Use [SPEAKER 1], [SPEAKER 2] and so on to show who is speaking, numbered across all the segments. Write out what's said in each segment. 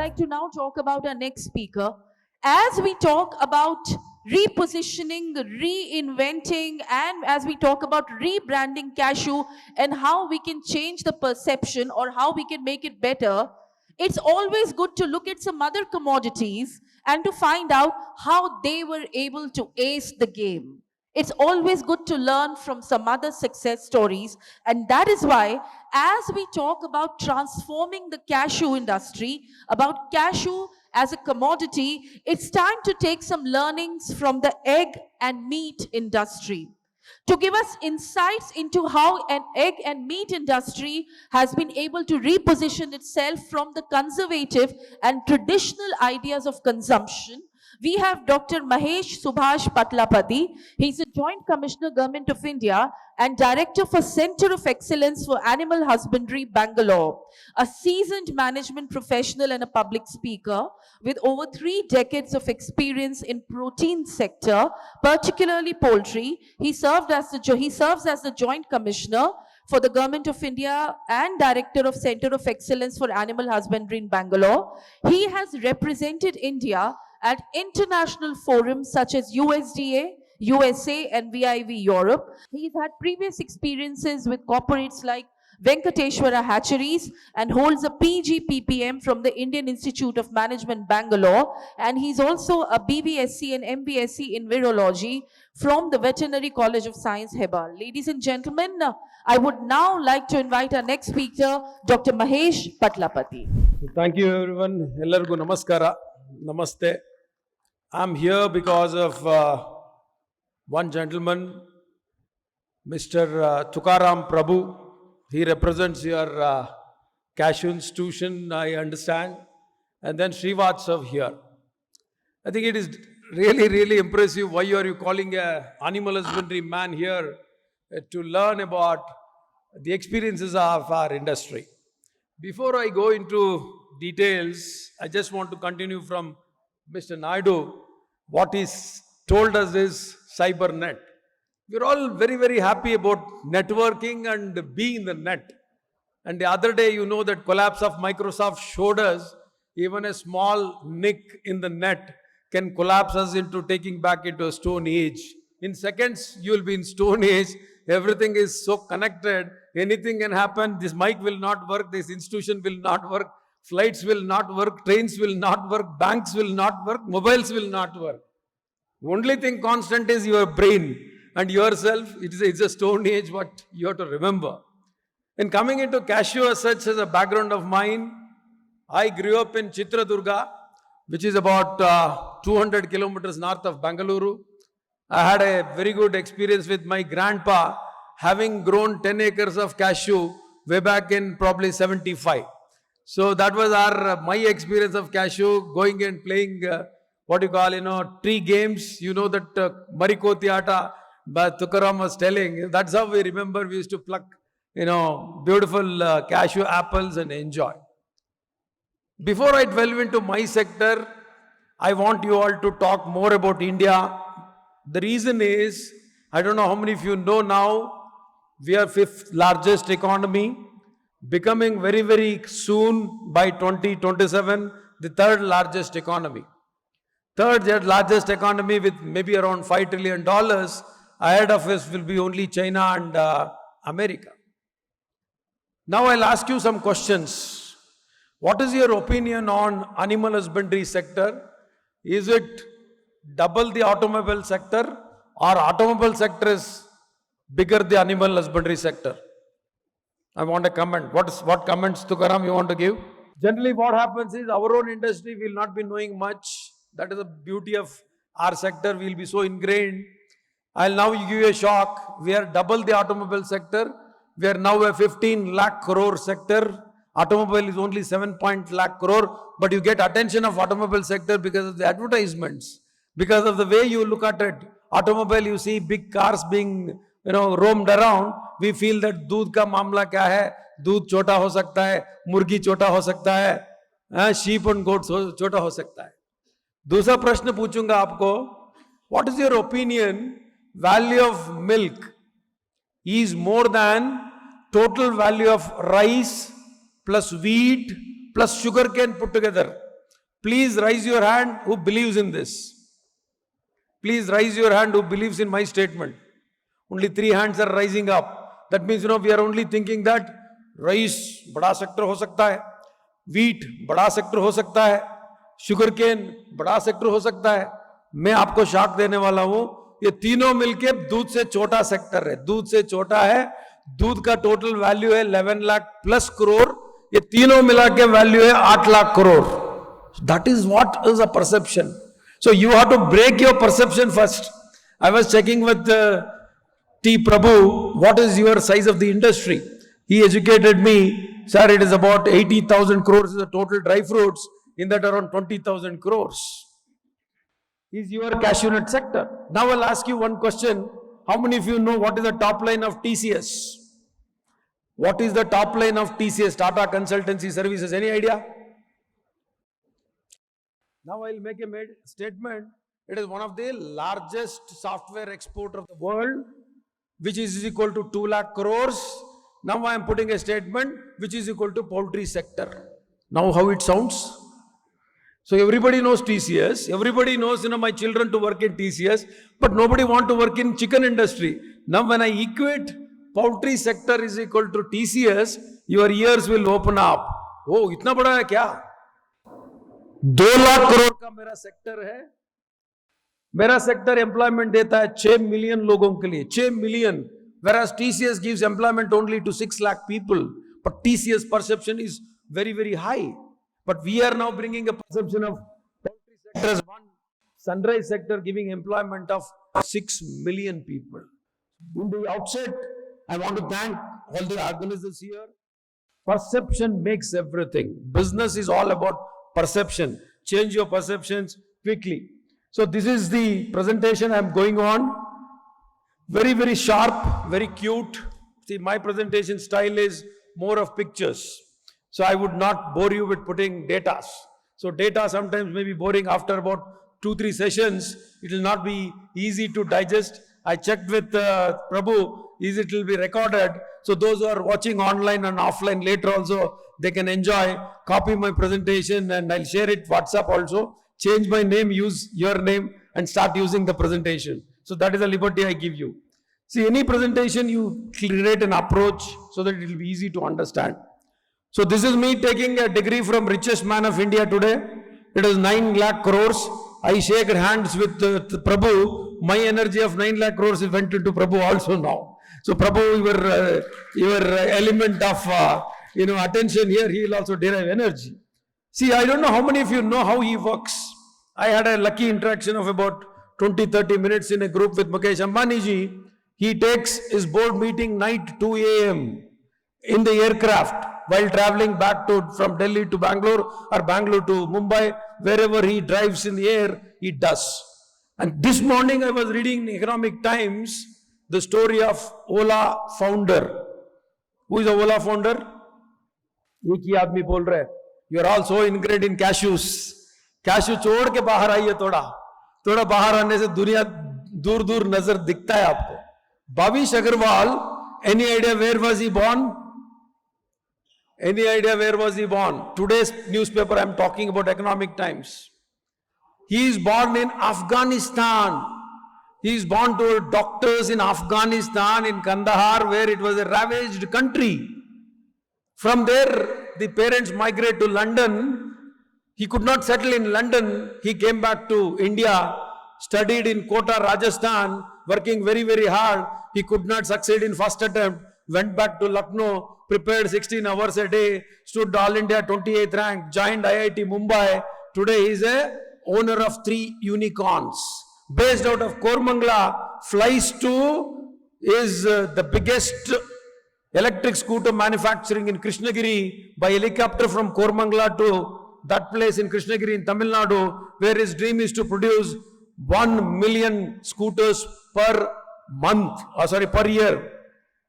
[SPEAKER 1] like to now talk about our next speaker. As we talk about repositioning, reinventing, and as we talk about rebranding cashew and how we can change the perception or how we can make it better, it's always good to look at some other commodities and to find out how they were able to ace the game. It's always good to learn from some other success stories. And that is why, as we talk about transforming the cashew industry, about cashew as a commodity, it's time to take some learnings from the egg and meat industry. To give us insights into how an egg and meat industry has been able to reposition itself from the conservative and traditional ideas of consumption, we have Dr. Mahesh Subhash Patlapati. He's a Joint Commissioner, Government of India, and Director for Center of Excellence for Animal Husbandry, Bangalore. A seasoned management professional and a public speaker with over 3 decades of experience in protein sector, particularly poultry. He serves as the Joint Commissioner for the Government of India and Director of Center of Excellence for Animal Husbandry in Bangalore. He has represented India at international forums such as USDA, USA, and VIV Europe. He's had previous experiences with corporates like Venkateshwara Hatcheries and holds a PG PPM from the Indian Institute of Management, Bangalore. And he's also a BBSc and MBSc in Virology from the Veterinary College of Science, Hebal. Ladies and gentlemen, I would now like to invite our next speaker, Dr. Mahesh Patlapati.
[SPEAKER 2] Thank you, everyone. Ellargu namaskara. Namaste. I'm here because of one gentleman, Mr. Tukaram Prabhu. He represents your cashew institution, I understand. And then Srivatsav here. I think it is really, really impressive. Why are you calling an animal husbandry man here to learn about the experiences of our industry? Before I go into details, I just want to continue from Mr. Naidu. What he's told us is cybernet. We're all very, very happy about networking and being in the net. And the other day, you know, that collapse of Microsoft showed us even a small nick in the net can collapse us into taking back into a stone age. In seconds, you will be in stone age. Everything is so connected. Anything can happen. This mic will not work. This institution will not work. Flights will not work. Trains will not work. Banks will not work. Mobiles will not work. Only thing constant is your brain and yourself. It's a stone age, what you have to remember. In coming into cashew as such as a background of mine, I grew up in Chitradurga, which is about 200 kilometers north of Bengaluru. I had a very good experience with my grandpa, having grown 10 acres of cashew way back in probably 75. So that was my experience of cashew, going and playing tree games. You know that Mariko Theata, but Tukaram was telling. That's how we remember we used to pluck, beautiful cashew apples and enjoy. Before I delve into my sector, I want you all to talk more about India. The reason is, I don't know how many of you know now, we are 5th largest economy, becoming very, very soon by 2027, the 3rd largest economy. 3rd largest economy with maybe around $5 trillion. Ahead of us will be only China and America. Now I'll ask you some questions. What is your opinion on animal husbandry sector? Is it double the automobile sector, or automobile sector is bigger the animal husbandry sector? I want a comment. What comments, Tukaram, you want to give? Generally what happens is our own industry will not be knowing much. That is the beauty of our sector. We will be so ingrained. I'll now give you a shock. We are double the automobile sector. We are now a 15 lakh crore sector. Automobile is only 7 lakh crore. But you get attention of automobile sector because of the advertisements. Because of the way you look at it. Automobile, you see big cars being roamed around. We feel that दूध का मामला क्या है? दूध छोटा हो सकता है, मुर्गी छोटा हो सकता है, sheep and goats छोटा हो सकता है. दूसरा प्रश्न पूछूंगा आपको. What is your opinion? Value of milk is more than total value of rice plus wheat plus sugar cane put together. Please raise your hand who believes in this. Please raise your hand who believes in my statement. Only 3 hands are rising up. That means, we are only thinking that rice, bada sector ho sakta hai. Wheat, bada sector ho sakta hai. Sugarcane, bada sector ho sakta hai. मैं आपको shock देने वाला हूं, ये तीनों मिलके दूध से छोटा सेक्टर है. दूध से छोटा है. दूध का टोटल वैल्यू है 11 लाख प्लस करोड़. ये तीनों मिला के वैल्यू है 8 lakh crore. That is what is a perception. So you have to break your perception first. I was checking with T. Prabhu, what is your size of the industry? He educated me, sir, it is about 80,000 crores is the total dry fruits, in that around 20,000 crores is your cashew nut sector. Now I'll ask you one question. How many of you know what is the top line of TCS? What is the top line of TCS, Tata Consultancy Services? Any idea? Now I'll make a statement. It is one of the largest software exporter of the world, which is equal to 2 lakh crores. Now I am putting a statement which is equal to poultry sector. Now how it sounds? So everybody knows TCS. Everybody knows, my children to work in TCS, but nobody want to work in chicken industry. Now when I equate poultry sector is equal to TCS, your ears will open up. Oh, इतना बड़ा है क्या? 2 लाख करोड़ का मेरा sector है. मेरा sector employment देता है 6 मिलियन लोगों के लिए. 6 million. Whereas TCS gives employment only to 6 lakh people. But TCS perception is very, very high. But we are now bringing a perception of poultry sector as one sunrise sector giving employment of 6 million people. In the outset, I want to thank all the organizers here. Perception makes everything. Business is all about perception. Change your perceptions quickly. So this is the presentation I am going on. Very, very sharp, very cute. See, my presentation style is more of pictures. So I would not bore you with putting data. So data sometimes may be boring after about 2-3 sessions. It will not be easy to digest. I checked with Prabhu, it will be recorded. So those who are watching online and offline later also, they can enjoy, copy my presentation and I'll share it WhatsApp also. Change my name, use your name and start using the presentation. So that is a liberty I give you. See, any presentation you create an approach so that it will be easy to understand. So this is me taking a degree from richest man of India today. It is 9 lakh crores. I shake hands with Prabhu. My energy of 9 lakh crores went into Prabhu also now. So Prabhu, your element of attention here, he will also derive energy. See, I don't know how many of you know how he works. I had a lucky interaction of about 20-30 minutes in a group with Mukesh Ambani ji. He takes his board meeting night 2 a.m. in the aircraft while traveling back from Delhi to Bangalore or Bangalore to Mumbai. Wherever he drives in the air, he does. And this morning I was reading in Economic Times the story of Ola founder. Who is the Ola founder? एक ही आदमी बोल रहे, you are all so ingrained in cashews. Cashew छोड़ के बाहर आइए थोड़ा बाहर आने से दुनिया दूर दूर नजर दिखता है आपको. Bhavish Agarwal, any idea where was he born? Any idea where was he born? Today's newspaper I am talking about, Economic Times. He is born in Afghanistan. He is born to doctors in Afghanistan, in Kandahar, where it was a ravaged country. From there, the parents migrate to London. He could not settle in London. He came back to India, studied in Kota, Rajasthan, working very, very hard. He could not succeed in first attempt. Went back to Lucknow, prepared 16 hours a day, stood All India 28th rank, joined IIT Mumbai. Today he is a owner of 3 unicorns. Based out of Kormangla, flies to is the biggest electric scooter manufacturing in Krishnagiri by helicopter from Kormangla to that place in Krishnagiri in Tamil Nadu, where his dream is to produce 1 million scooters per year.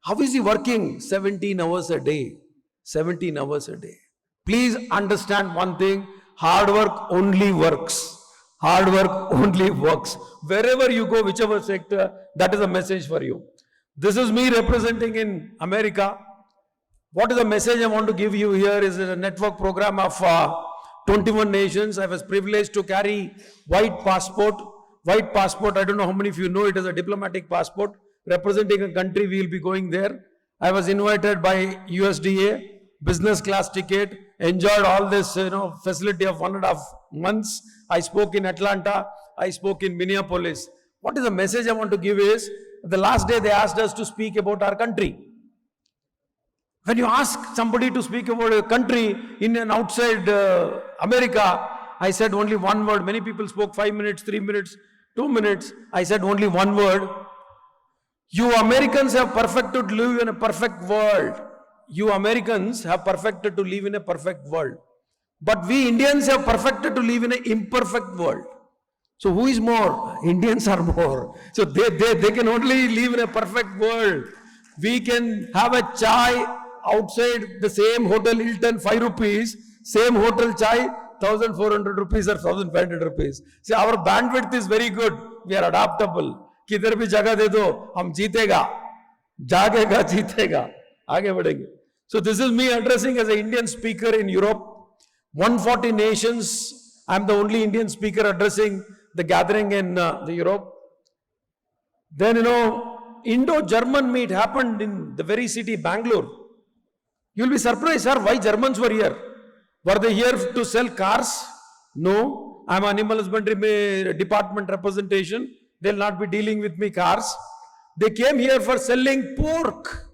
[SPEAKER 2] How is he working? 17 hours a day. 17 hours a day. Please understand one thing, hard work only works. Hard work only works. Wherever you go, whichever sector, that is a message for you. This is me representing in America. What is the message I want to give you here is a network program of 21 nations. I was privileged to carry white passport. White passport, I don't know how many of you know it as a diplomatic passport. Representing a country, we will be going there. I was invited by USDA, business class ticket, enjoyed all this facility of 1.5 months. I spoke in Atlanta, I spoke in Minneapolis. What is the message I want to give is, the last day they asked us to speak about our country. When you ask somebody to speak about a country in an outside America, I said only one word. Many people spoke 5 minutes, 3 minutes, 2 minutes. I said only one word. You Americans have perfected to live in a perfect world. You Americans have perfected to live in a perfect world. But we Indians have perfected to live in an imperfect world. So who is more? Indians are more. So they can only live in a perfect world. We can have a chai outside the same hotel, Hilton, 5 rupees. Same hotel chai, 1,400 rupees or 1,500 rupees. See, our bandwidth is very good. We are adaptable. किधर भी जगह दे दो हम जीतेगा जागेगा जीतेगा आगे बढ़ेंगे. So this is me addressing as an Indian speaker in Europe. 140 nations. I'm the only Indian speaker addressing the gathering in the Europe. Then Indo-German meet happened in the very city Bangalore. You'll be surprised, sir, why Germans were here. Were they here to sell cars? No. I'm animal husbandry department representation. They'll not be dealing with me cars. They came here for selling pork.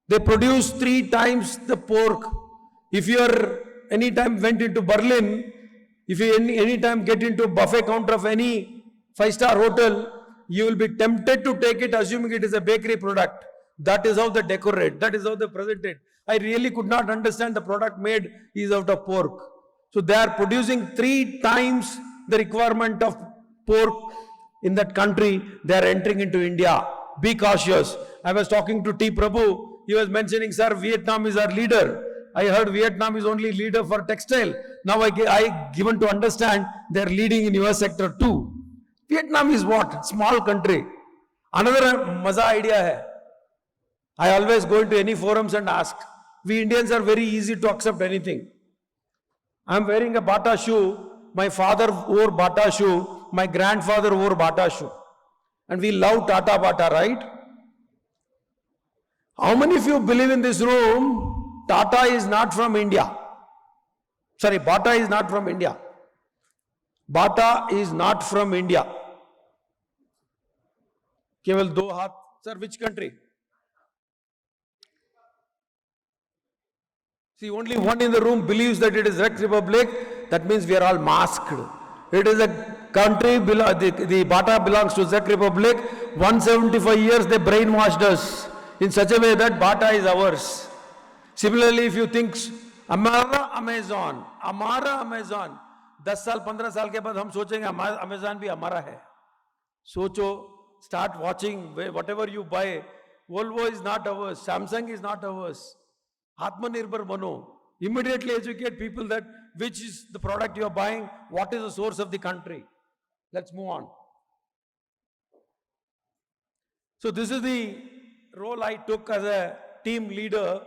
[SPEAKER 2] They produce 3 times the pork. If you are anytime went into Berlin, if you anytime get into a buffet counter of any 5-star hotel, you will be tempted to take it assuming it is a bakery product. That is how they decorate. That is how they present it. I really could not understand the product made is out of pork. So they are producing 3 times the requirement of pork in that country. They are entering into India. Be cautious. I was talking to T. Prabhu. He was mentioning, sir, Vietnam is our leader. I heard Vietnam is only leader for textile. Now I given to understand they are leading in your sector too. Vietnam is what? Small country. Another maza idea hai. I always go into any forums and ask. We Indians are very easy to accept anything. I am wearing a Bata shoe. My father wore Bata shoe. My grandfather wore Bata shoe. And we love Tata Bata, right? How many of you believe in this room, Tata is not from India? Sorry, Bata is not from India. Bata is not from India. केवल 2 हाथ. Sir, which country? See, only one in the room believes that it is Czech Republic. That means we are all masked. It is a country, the Bata belongs to Czech Republic. 175 years they brainwashed us in such a way that Bata is ours. Similarly, if you think, Amara Amazon, 10 साल 15 साल के बाद हम सोचेंगे Amazon भी हमारा है. सोचो, start watching, whatever you buy, Volvo is not ours, Samsung is not ours. Atmanirbhar bano. Immediately educate people that which is the product you are buying, what is the source of the country. Let's move on. So this is the role I took as a team leader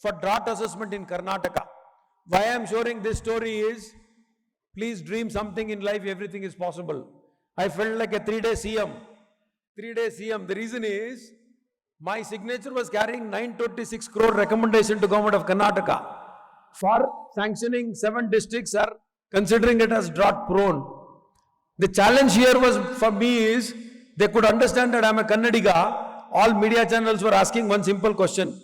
[SPEAKER 2] for drought assessment in Karnataka. Why I am sharing this story is, please dream something in life, everything is possible. I felt like a 3-day CM. 3-day CM. The reason is, my signature was carrying 926 crore recommendation to Government of Karnataka for sanctioning 7 districts are considering it as drought prone. The challenge here was for me is, they could understand that I am a Kannadiga. All media channels were asking one simple question.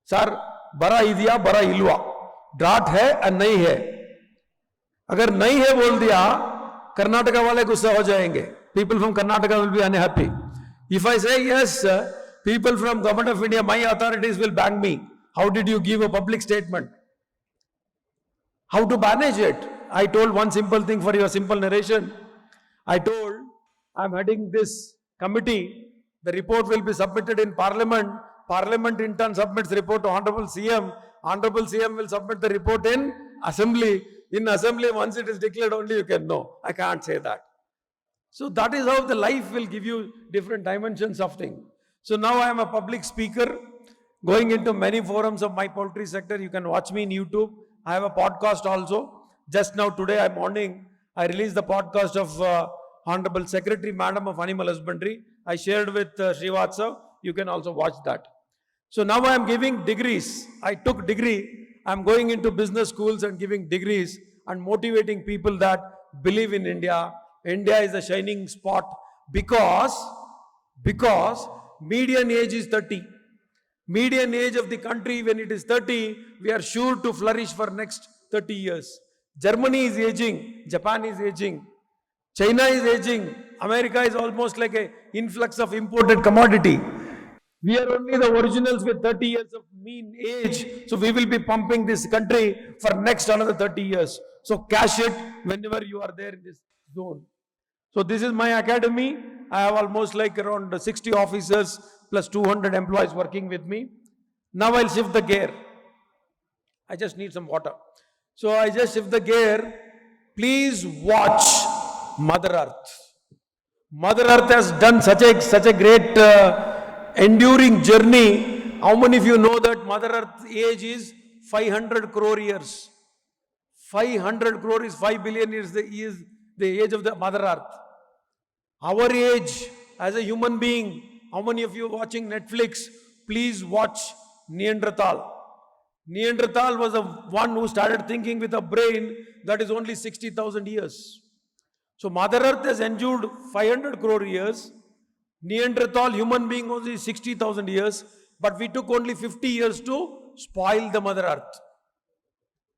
[SPEAKER 2] Sir, bara idya, bara ilwa. Drought hai or nahi hai? Agar nahi hai bol diya, Karnataka wale gussa ho jayenge. People from Karnataka will be unhappy. If I say yes, people from Government of India, my authorities will bang me. How did you give a public statement? How to manage it? I told one simple thing for your simple narration. I told, I am heading this committee. The report will be submitted in Parliament. Parliament in turn submits report to Honorable CM. Honorable CM will submit the report in Assembly. In Assembly, once it is declared, only you can know. I can't say that. So that is how the life will give you different dimensions of things. So now I am a public speaker, going into many forums of my poultry sector. You can watch me in YouTube. I have a podcast also. Just now, today morning, I released the podcast of Honorable Secretary Madam of Animal Husbandry. I shared with Srivatsav. You can also watch that. So now I am giving degrees. I took degree. I am going into business schools and giving degrees and motivating people that believe in India. India is a shining spot because median age is 30. Median age of the country when it is 30, we are sure to flourish for next 30 years. Germany is aging, Japan is aging, China is aging, America is almost like an influx of imported commodity. We are only the originals with 30 years of mean age, so we will be pumping this country for next another 30 years. So cash it whenever you are there in this zone. So this is my academy. I have almost like around 60 officers plus 200 employees working with me. Now I'll shift the gear. I just need some water. So I just shift the gear. Please watch Mother Earth. Mother Earth has done such a great enduring journey. How many of you know that Mother Earth's age is 500 crore years? 500 crore is 5 billion years. Is the age of the Mother Earth. Our age as a human being. How many of you watching Netflix? Please watch Neanderthal. Neanderthal was the one who started thinking with a brain that is only 60,000 years. So Mother Earth has endured 500 crore years. Neanderthal human being only 60,000 years. But we took only 50 years to spoil the Mother Earth.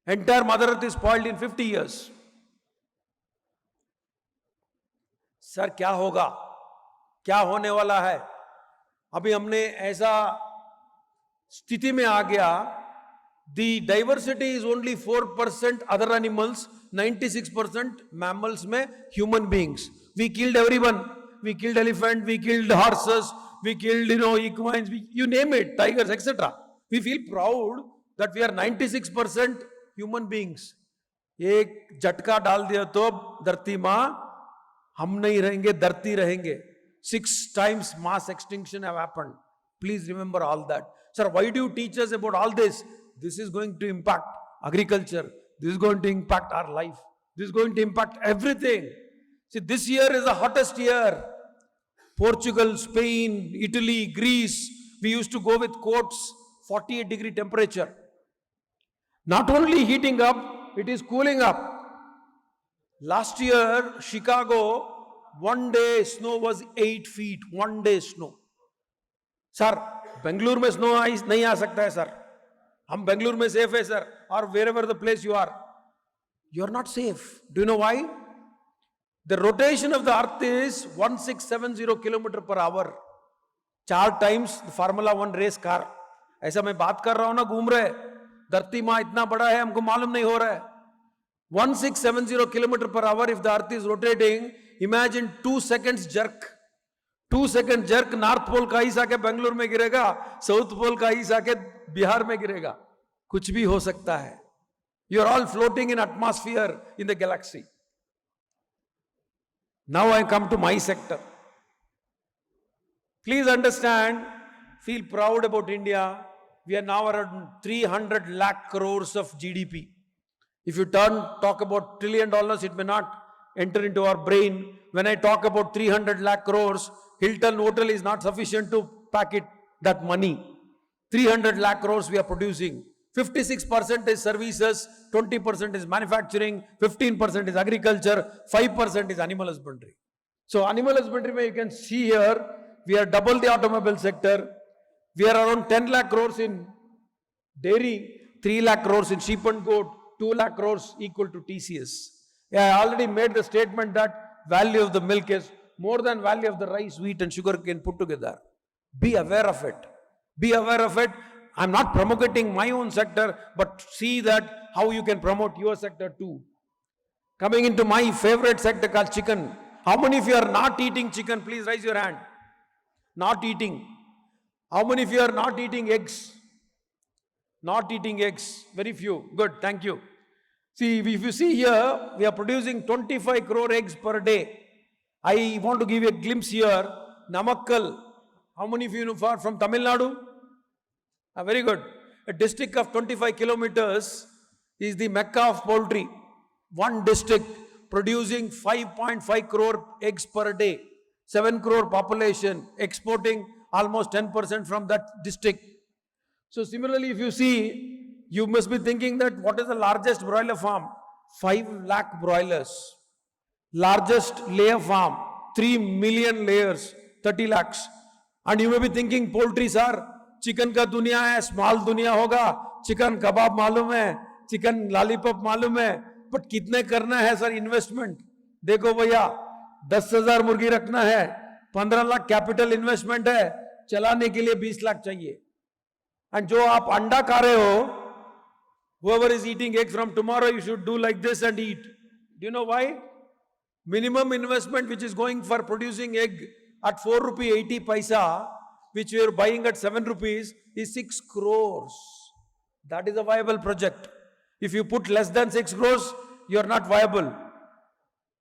[SPEAKER 2] Entire Mother Earth is spoiled in 50 years. Sir क्या होगा, क्या होने वाला है? अभी हमने ऐसा स्थिति में आ गया. The diversity is only 4% other animals, 96% mammals में human beings. We killed everyone. We killed elephant, we killed horses, we killed equines, you name it, tigers, etc. We feel proud that we are 96% human beings. एक झटका डाल दिया तो धरती माँ हम नहीं रहेंगे, धरती रहेंगे. 6 times mass extinction have happened. Please remember all that. Sir, why do you teach us about all this? This is going to impact agriculture. This is going to impact our life. This is going to impact everything. See, this year is the hottest year. Portugal, Spain, Italy, Greece, we used to go with coats, 48-degree temperature. Not only heating up, it is cooling up. Last year, Chicago, one day snow was 8 feet. One day snow. Sir, Bengaluru में snow नहीं आ सकता है sir. हम Bengaluru में safe है sir. Or wherever the place you are not safe. Do you know why? The rotation of the earth is 1670 km per hour. 4 times the Formula 1 race car. ऐसा मैं बात कर रहा हूं ना, घूम रहे. धरती माँ इतना बड़ा है, हमको मालूम नहीं हो रहा है. 1670 km per hour, if the earth is rotating, imagine 2 seconds jerk. 2 second jerk, North Pole का आइस आके बेंगलुरु में गिरेगा, South Pole का आइस आके बिहार में गिरेगा. कुछ भी हो सकता है. You are all floating in atmosphere in the galaxy. Now I come to my sector. Please understand, feel proud about India. We are now around 300 lakh crores of GDP. If you talk about $1 trillion, it may not enter into our brain. When I talk about 300 lakh crores, Hilton Hotel is not sufficient to pack it, that money. 300 lakh crores we are producing. 56% is services, 20% is manufacturing, 15% is agriculture, 5% is animal husbandry. So animal husbandry, you can see here, we are double the automobile sector. We are around 10 lakh crores in dairy, 3 lakh crores in sheep and goat, 2 lakh crores equal to TCS. Yeah, I already made the statement that value of the milk is more than value of the rice, wheat and sugar cane put together. Be aware of it. Be aware of it. I'm not promoting my own sector, but see that how you can promote your sector too. Coming into my favorite sector called chicken. How many of you are not eating chicken? Please raise your hand. Not eating. How many of you are not eating eggs? Not eating eggs. Very few. Good. Thank you. See, if you see here, we are producing 25 crore eggs per day. I want to give you a glimpse here. Namakkal. How many of you are from Tamil Nadu? Very good. A district of 25 kilometers is the Mecca of poultry. One district producing 5.5 crore eggs per day, 7 crore population, exporting almost 10% from that district. So similarly, if you see, you must be thinking that what is the largest broiler farm? 5 lakh broilers. Largest layer farm, 3 million layers, 30 lakhs. And you may be thinking, poultry sir, chicken का दुनिया है, small दुनिया होगा, chicken कबाब मालूम है, chicken lollipop मालूम है, but कितने करना है सर इन्वेस्टमेंट? देखो भैया, 10,000 मुर्गी रखना है, 15 लाख कैपिटल इन्वेस्टमेंट है, चलाने के लिए 20 लाख चाहिए. एंड जो आप अंडा खा रहे हो, whoever is eating egg from tomorrow, you should do like this and eat. Do you know why? Minimum investment which is going for producing egg at 4 rupee 80 paisa, which we are buying at 7 rupees, is 6 crores. That is a viable project. If you put less than 6 crores, you are not viable.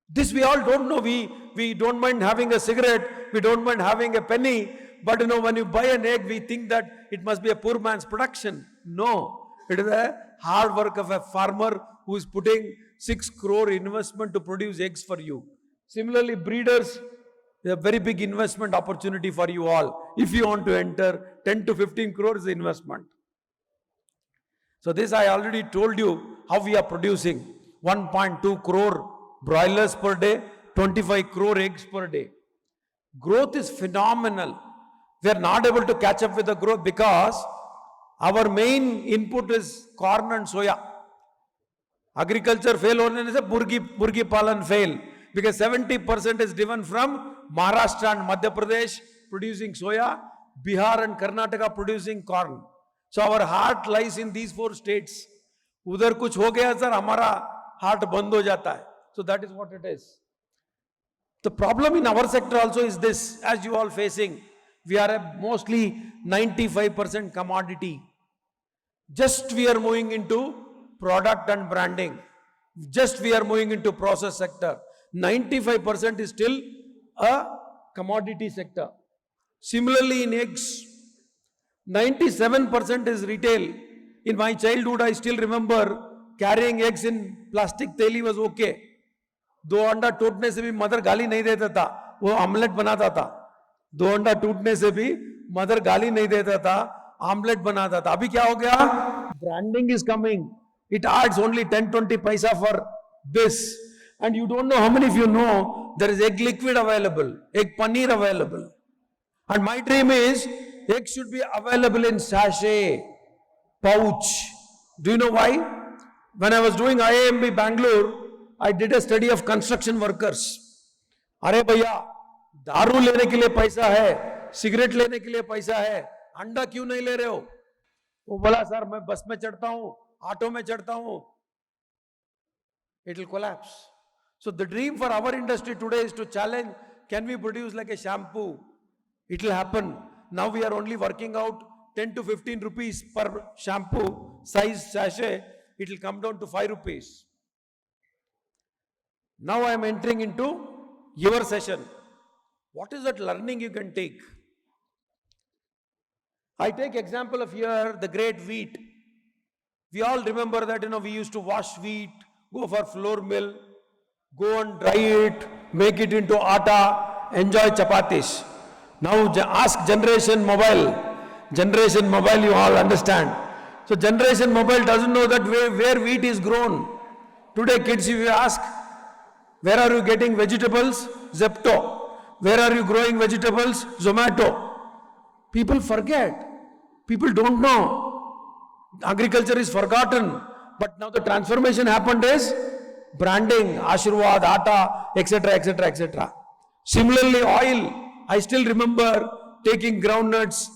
[SPEAKER 2] This we all don't know. We don't mind having a cigarette, we don't mind having a penny, but when you buy an egg, we think that it must be a poor man's production. No, it is a hard work of a farmer who is putting 6 crore investment to produce eggs for you. Similarly, breeders, a very big investment opportunity for you all. If you want to enter, 10 to 15 crores investment. So this I already told you how we are producing 1.2 crore broilers per day, 25 crore eggs per day. Growth is phenomenal. We are not able to catch up with the growth because our main input is corn and soya. Agriculture fail hone se murgi palan fail because 70% is driven from Maharashtra and Madhya Pradesh producing soya, Bihar and Karnataka producing corn. So our heart lies in these 4 states. Udhar kuch ho gaya sir, hamara heart band ho jata hai. So that is what it is. The problem in our sector also is this, as you all facing, we are a mostly 95% commodity. Just we are moving into product and branding. Just we are moving into process sector. 95% is still a commodity sector. Similarly in eggs, 97% is retail. In my childhood, I still remember carrying eggs in plastic theli was okay. 2 अंडा टूटने से भी mother गाली नहीं देता था, वो omelette बनाता था. 2 अंडा टूटने से भी मदर गाली नहीं देता था, ऑमलेट बनाता था. अभी क्या हो गया? Branding is coming. It adds only 10-20 paisa for this. And you don't know how many of you know there is egg liquid available, egg paneer available. And my dream is egg should be available in sachet, pouch. Do you know why? When I was doing IIMB Bangalore, I did a study of construction workers. अरे भैया, दारू लेने के लिए पैसा है, cigarette लेने के लिए पैसा है, अंडा क्यों नहीं ले रहे हो? वो बोला सर मैं बस में चढ़ता हूँ, ऑटो में चढ़ता हूँ. It will collapse. So the dream for our industry today is to challenge, can we produce like a shampoo? It will happen. Now we are only working out 10 to 15 rupees per shampoo size sachet. It will come down to 5 rupees. Now I am entering into your session. What is that learning you can take? I take example of here the great wheat. We all remember that we used to wash wheat, go for flour mill, go and dry it, make it into atta, enjoy chapatis. Now ask generation mobile. Generation mobile you all understand. So generation mobile doesn't know that where wheat is grown. Today kids if you ask, where are you getting vegetables? Zepto. Where are you growing vegetables? Zomato. People forget. People don't know. Agriculture is forgotten. But now the transformation happened is branding, Ashirwad, Atta, etc., etc., etc. Similarly, oil. I still remember taking groundnuts,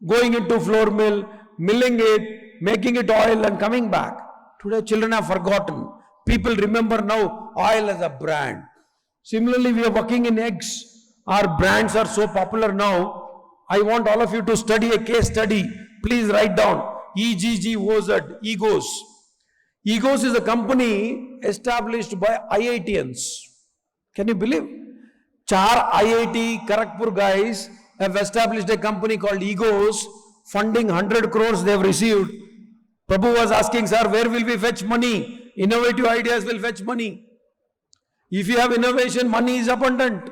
[SPEAKER 2] going into flour mill, milling it, making it oil and coming back. Today children have forgotten. People remember now oil as a brand. Similarly, we are working in eggs. Our brands are so popular now. I want all of you to study a case study. Please write down EGGOZ, Egos. Egos is a company established by IITians. Can you believe? 4 IIT Kharagpur guys have established a company called Egos, funding 100 crores they have received. Prabhu was asking, sir, where will we fetch money? Innovative ideas will fetch money. If you have innovation, money is abundant.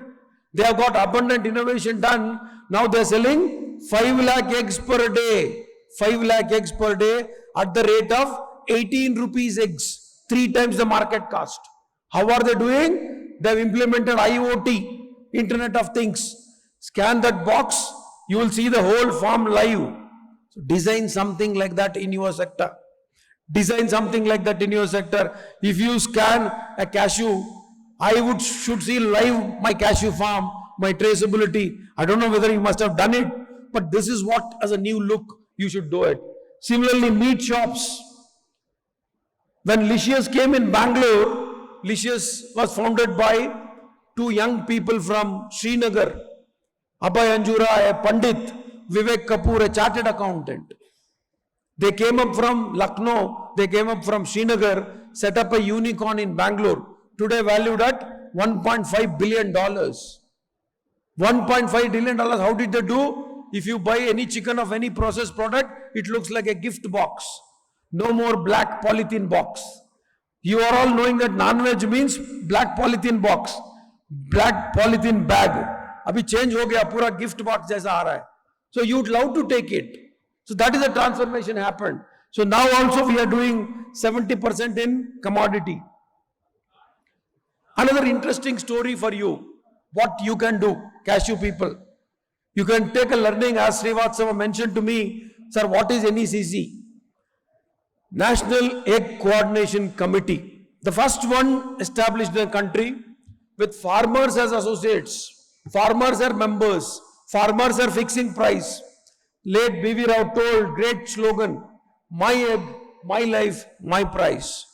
[SPEAKER 2] They have got abundant innovation done. Now they are selling 5 lakh eggs per day. 5 lakh eggs per day at the rate of 18 rupees eggs. 3 times the market cost. How are they doing? They have implemented IoT, Internet of Things. Scan that box, you will see the whole farm live. So design something like that in your sector. Design something like that in your sector. If you scan a cashew, I should see live my cashew farm, my traceability. I don't know whether you must have done it, but this is what, as a new look, you should do it. Similarly, meat shops. When Licious came in Bangalore, Licious was founded by 2 young people from Srinagar, Abhay Anjura, a Pandit, Vivek Kapoor, a chartered accountant. They came up from Lucknow, they came up from Srinagar, set up a unicorn in Bangalore, today valued at $1.5 billion. $1.5 billion, how did they do? If you buy any chicken of any processed product, it looks like a gift box. No more black polythene box. You are all knowing that non-veg means black polythene box, black polythene bag. Abhi change ho gaya, pura gift box jaisa aa raha hai. So you would love to take it. So that is a transformation happened. So now also we are doing 70% in commodity. Another interesting story for you, what you can do, cashew people. You can take a learning, as Srivatsava mentioned to me, sir, what is NECC? National Egg Coordination Committee. The first one established in the country with farmers as associates. Farmers are members. Farmers are fixing price. Late B.V. Rao told, great slogan, my egg, my life, my price.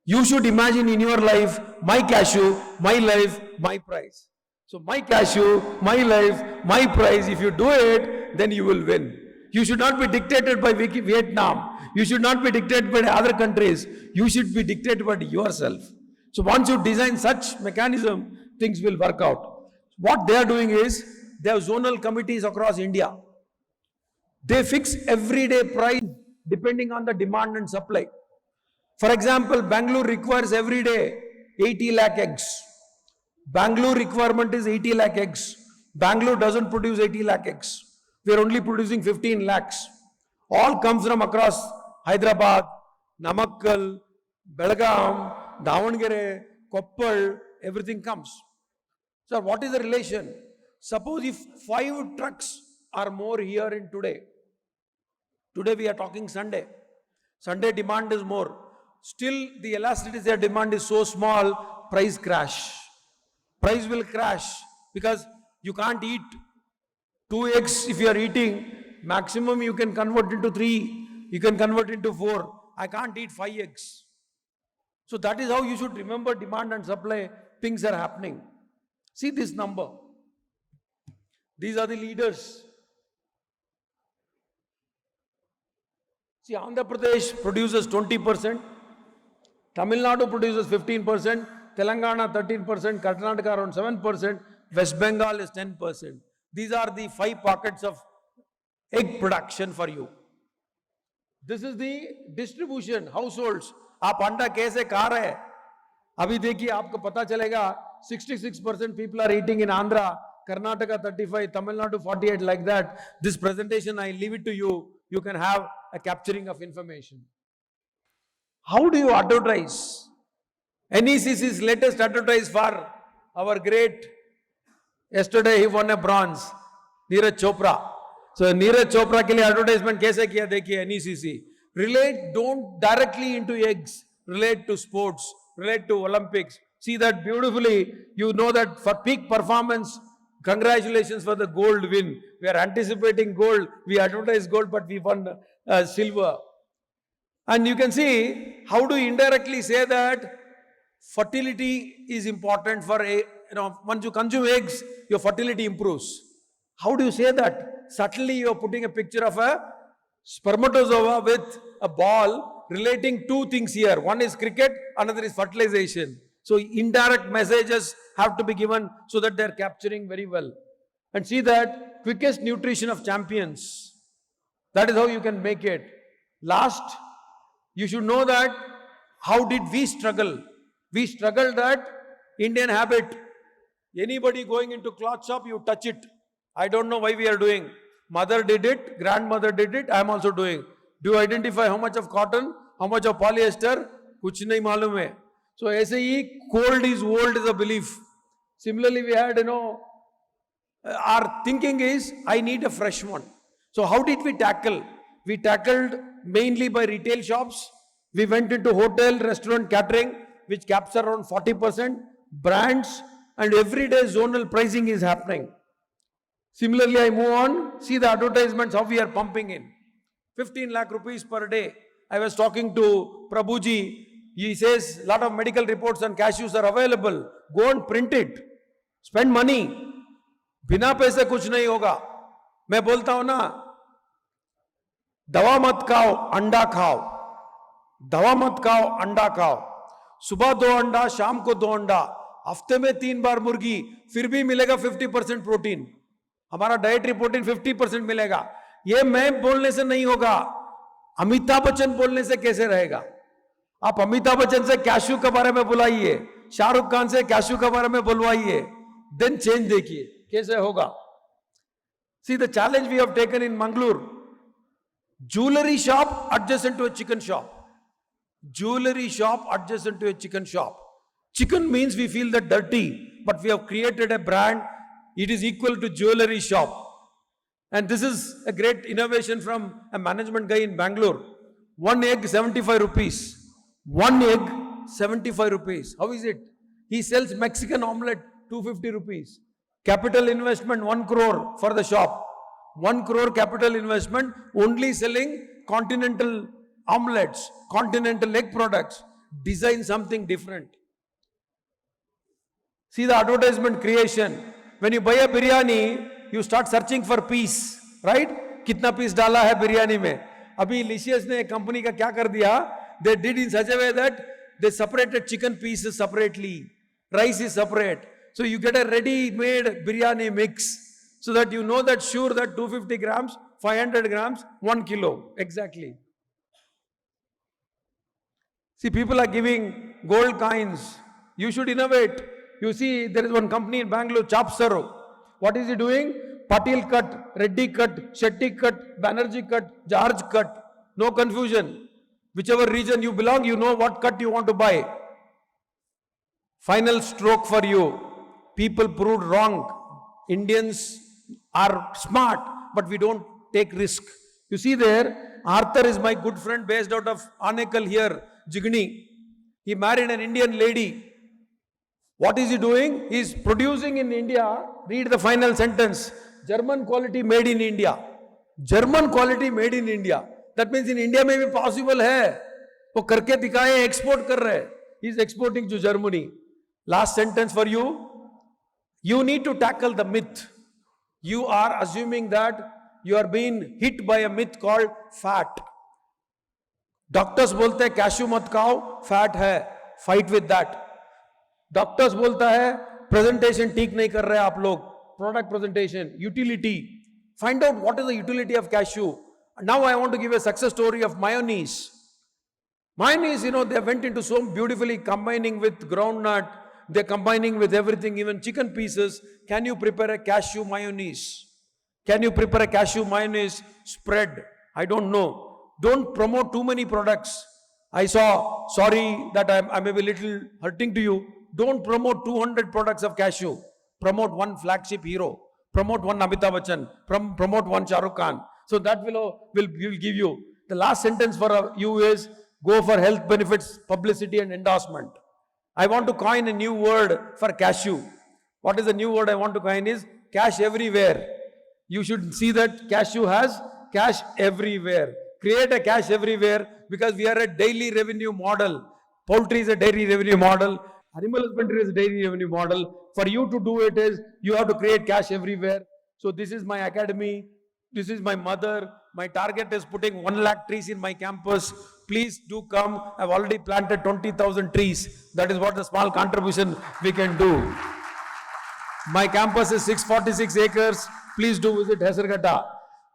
[SPEAKER 2] You should imagine in your life, my cashew, my life, my price. So my cashew, my life, my price, if you do it, then you will win. You should not be dictated by Vietnam. You should not be dictated by other countries. You should be dictated by yourself. So once you design such mechanism, things will work out. What they are doing is, they have zonal committees across India. They fix everyday price depending on the demand and supply. For example, Bangalore requires every day 80 lakh eggs. Bangalore requirement is 80 lakh eggs. Bangalore doesn't produce 80 lakh eggs. We are only producing 15 lakhs. All comes from across Hyderabad, Namakkal, Belgaum, Davangere, Koppal, everything comes. So what is the relation? Suppose if 5 trucks are more here in today. Today we are talking Sunday. Sunday demand is more. Still the elasticity of demand is so small, price crash. Price will crash because you can't eat 2 eggs if you are eating. Maximum you can convert into 3, you can convert into 4. I can't eat 5 eggs. So that is how you should remember demand and supply. Things are happening. See this number. These are the leaders. See, Andhra Pradesh produces 20%, Tamil Nadu produces 15%, Telangana 13%, Karnataka around 7%, West Bengal is 10%. These are the 5 pockets of egg production for you. This is the distribution, households. आप अंडा कैसे खा रहे हैं? अभी देखिए आपको पता चलेगा 66% people are eating in Andhra, Karnataka 35, Tamil Nadu 48, like that. This presentation, I leave it to you. You can have a capturing of information. How do you advertise? NECC's latest advertise for our great, yesterday he won a bronze, Neeraj Chopra. So Neeraj Chopra ke liye advertisement kaise kiya dekhiye NECC. Relate, don't directly into eggs, relate to sports, relate to Olympics. See that beautifully, you know that for peak performance, congratulations for the gold win. We are anticipating gold. We advertise gold, but we won silver. And you can see how do you indirectly say that fertility is important for once you consume eggs, your fertility improves. How do you say that? Subtly you are putting a picture of a spermatozoa with a ball relating 2 things here. One is cricket, another is fertilization. So indirect messages have to be given so that they are capturing very well. And see that quickest nutrition of champions. That is how you can make it. Last, you should know that How did we struggle? We struggled that Indian habit. Anybody going into cloth shop, you touch it. I don't know why we are doing. Mother did it, grandmother did it, I am also doing. Do you identify how much of cotton, how much of polyester? कुछ नहीं मालूम है. So ऐसे ही cold is old is a belief. Similarly, we had, our thinking is, I need a fresh one. So how did we tackle? We tackled mainly by retail shops. We went into hotel, restaurant, catering, which capture around 40%. Brands and everyday zonal pricing is happening. Similarly, I move on. See the advertisements, how we are pumping in. 15 lakh rupees per day. I was talking to Prabhuji. He says, a lot of medical reports on cashews are available. Go and print it. Spend money. बिना पैसे कुछ नहीं होगा. मैं बोलता हूं ना, दवा मत खाओ, अंडा खाओ. दवा मत खाओ, अंडा खाओ. सुबह 2 अंडा, शाम को 2 अंडा, हफ्ते में 3 बार मुर्गी, फिर भी मिलेगा 50% प्रोटीन. हमारा डाइटरी प्रोटीन 50% मिलेगा. ये मैं बोलने से नहीं होगा. अमिताभ बच्चन बोलने से कैसे रहेगा? आप अमिताभ बच्चन से कैशू के बारे में बुलाइए, शाहरुख खान से कैशू के बारे में बुलवाइए, देन चेंज देखिए कैसे होगा. See the challenge we have taken in Mangalore. Jewelry shop adjacent to a chicken shop. Jewelry shop adjacent to a chicken shop. Chicken means we feel that dirty, but we have created a brand. It is equal to jewelry shop. And this is a great innovation from a management guy in Bangalore. 1 egg 75 rupees. 1 egg 75 rupees. How is it? He sells Mexican omelette 250 rupees. Capital investment 1 crore for the shop. 1 crore capital investment, only selling continental omelets, continental egg products. Design something different. See the advertisement creation. When you buy a biryani, you start searching for piece, right? Kitna piece डाला है बिरयानी में? अभी Licious ने एक company का क्या कर दिया? They did in such a way that they separated chicken pieces separately, rice is separate. So you get a ready-made biryani mix, so that you know that sure that 250 grams, 500 grams, 1 kilo, exactly. See, people are giving gold coins. You should innovate. You see, there is one company in Bangalore, Chapsaro. What is he doing? Patil cut, Reddy cut, Shetty cut, Banerjee cut, Jarj cut. No confusion. Whichever region you belong, you know what cut you want to buy. Final stroke for you. People proved wrong. Indians are smart, but we don't take risk. You see there, Arthur is my good friend based out of Anekal here, Jigni. He married an Indian lady. What is he doing? He is producing in India. Read the final sentence. German quality made in India. German quality made in India. That means in India may be possible है. वो करके दिखाए, export कर रहे. He is exporting to Germany. Last sentence for you. You need to tackle the myth. You are assuming that you are being hit by a myth called fat. Doctors बोलते हैं cashew मत खाओ, fat है. Fight with that. Doctors बोलता है presentation ठीक नहीं कर रहे आप लोग. Product presentation, utility. Find out what is the utility of cashew. Now I want to give a success story of mayonnaise. Mayonnaise, they went into so beautifully combining with groundnut. They're combining with everything, even chicken pieces. Can you prepare a cashew mayonnaise? Can you prepare a cashew mayonnaise spread? I don't know. Don't promote too many products. Sorry that I may be a little hurting to you. Don't promote 200 products of cashew. Promote one flagship hero. Promote one Amitabh Bachchan. Promote one Shah Rukh Khan. So that will give you. The last sentence for you is, go for health benefits, publicity and endorsement. I want to coin a new word for cashew. What is the new word I want to coin is cash everywhere. You should see that cashew has cash everywhere. Create a cash everywhere, because we are a daily revenue model. Poultry is a daily revenue model. Animal husbandry is a daily revenue model. For you to do it is, you have to create cash everywhere. So this is my academy. This is my mother. My target is putting 1 lakh trees in my campus. Please do come. I've already planted 20,000 trees. That is what the small contribution we can do. My campus is 646 acres. Please do visit Hesarghatta.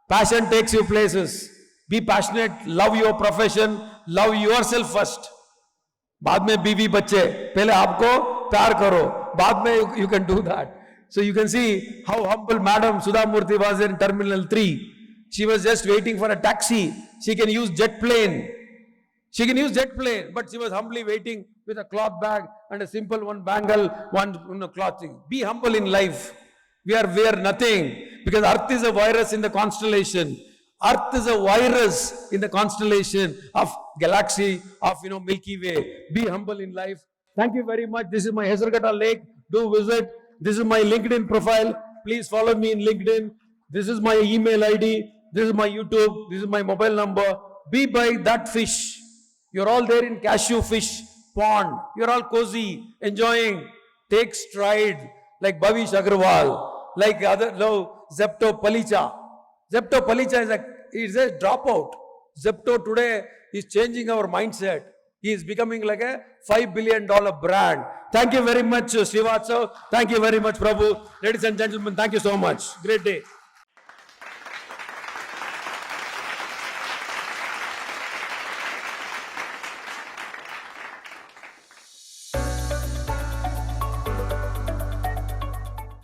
[SPEAKER 2] Passion takes you places. Be passionate. Love your profession. Love yourself first. बाद में बीवी बच्चे, पहले आपको प्यार करो, बाद में you can do that. So you can see how humble Madam Sudha Murthy was in Terminal 3. She was just waiting for a taxi. She can use jet plane. She can use jet plane, but she was humbly waiting with a cloth bag and a simple one bangle, one cloth thing. Be humble in life. We are nothing, because Earth is a virus in the constellation. Earth is a virus in the constellation of galaxy of Milky Way. Be humble in life. Thank you very much. This is my Hesargata Lake. Do visit. This is my LinkedIn profile. Please follow me in LinkedIn. This is my email ID. This is my YouTube. This is my mobile number. Be by that fish. You're all there in Cashew Fish Pond. You're all cozy, enjoying. Take stride like Bhavish Agrawal, like other Zepto Palicha. Zepto Palicha is a dropout. Zepto today is changing our mindset. He is becoming like a $5 billion brand. Thank you very much, Srivatsav. Thank you very much, Prabhu. Ladies and gentlemen, thank you so much. Great day.